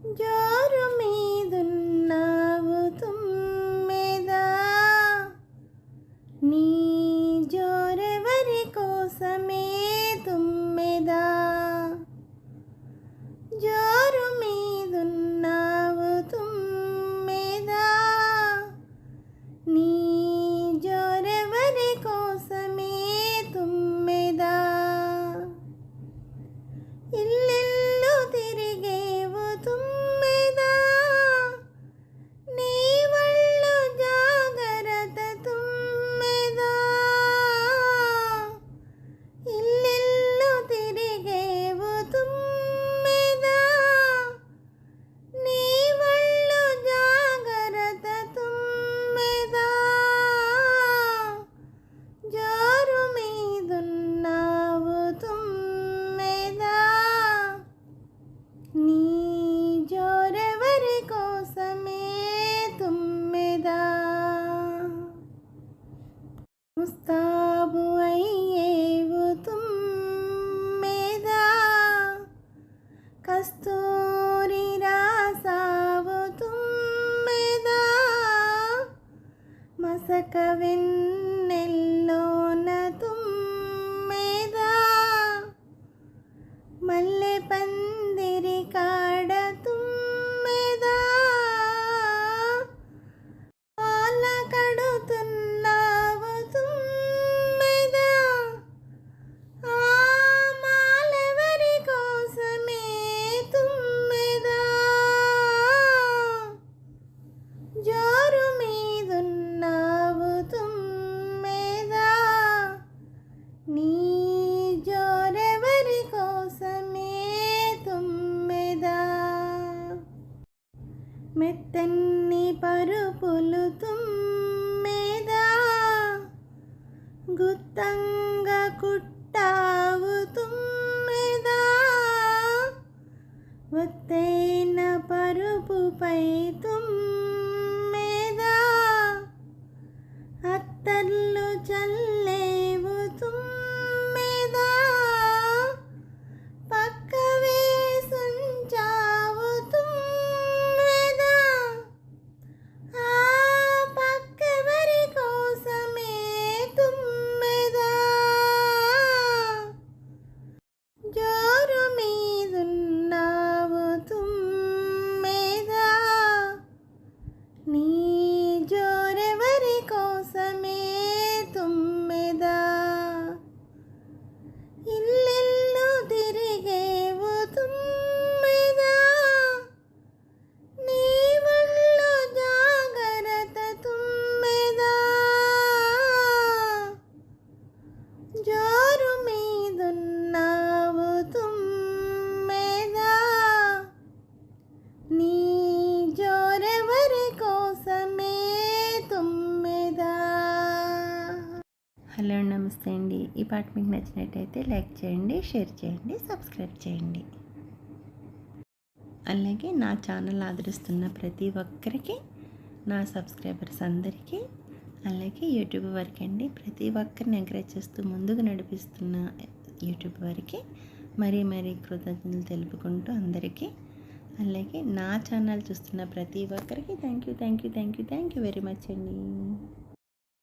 జోరు మీదున్నావు తుమ్మెదా, నీ జోరెవరి కోసమే తుమ్మెదా. జోరు మీదున్నావు తుమ్మెదా, నీ జోరెవరి కోసమే తుమ్మెదా. ఇల్లిల్లు తిరిగేవు తుమ్మెదా, నీ వళ్ళు జాగరత తుమ్మెదా. ఇల్లిల్లు తిరిగేవు తుమ్మెదా, నీ వళ్ళు జాగరత తుమ్మెదా. జోరు మీదున్నావు తుమ్మెదా, నీ జోరెవరి కోసమే తుమ్మెదా. ముస్తాబు అయ్యేవు తుమ్మెదా, కస్తూరి రాసావు తుమ్మెదా. మసక వెన్నెల్లోన తుమ్మెదా, మల్లె పందిరి కాడ తుమ్మెదా. పాల కడుతున్నావు తుమ్మెదా, ఆ మాలెవరి కోసమే తుమ్మెదా. జోరు మీదున్నావు తుమ్మెదా, నీ జోరెవరి కోసమే తుమ్మెదా. మెత్తన్ని పరుపులు తుమ్మెదా, గుత్తంగా కుట్టావు తుమ్మెదా. ఒత్తైన పరుపుపై తుమ్మెదా, అత్తర్లు చల్లేవు తుమ్మెదా. పక్క వేసుంచావు తుమ్మెదా, ఆ పక్కెవరి కోసమే తుమ్మెదా. జోరు మీదున్నావు తుమ్మెదా, నీ జోరెవరి కోసమే తుమ్మెదా. ఇల్లిల్లు తిరిగేవు తుమ్మెదా, నీ వళ్ళు జాగరత తుమ్మెదా. జోరు మీదున్నావు తుమ్మెదా, నీ జోరెవరి కోసమే తుమ్మెదా. హలో నమస్తే అండి. ఈ పాట మీకు నచ్చినట్టయితే లైక్ చేయండి, షేర్ చేయండి, సబ్స్క్రైబ్ చేయండి. అలాగే నా ఛానల్ ఆదరిస్తున్న ప్రతి ఒక్కరికి, నా సబ్స్క్రైబర్స్ అందరికీ, అలాగే యూట్యూబ్ వారికి అండి, ప్రతి ఒక్కరిని ఎంకరేజ్ చేస్తూ ముందుకు నడిపిస్తున్న యూట్యూబ్ వారికి మరీ కృతజ్ఞతలు తెలుపుకుంటూ అందరికీ, అలాగే నా ఛానల్ చూస్తున్న ప్రతి ఒక్కరికి థ్యాంక్ యూ వెరీ మచ్ అండి.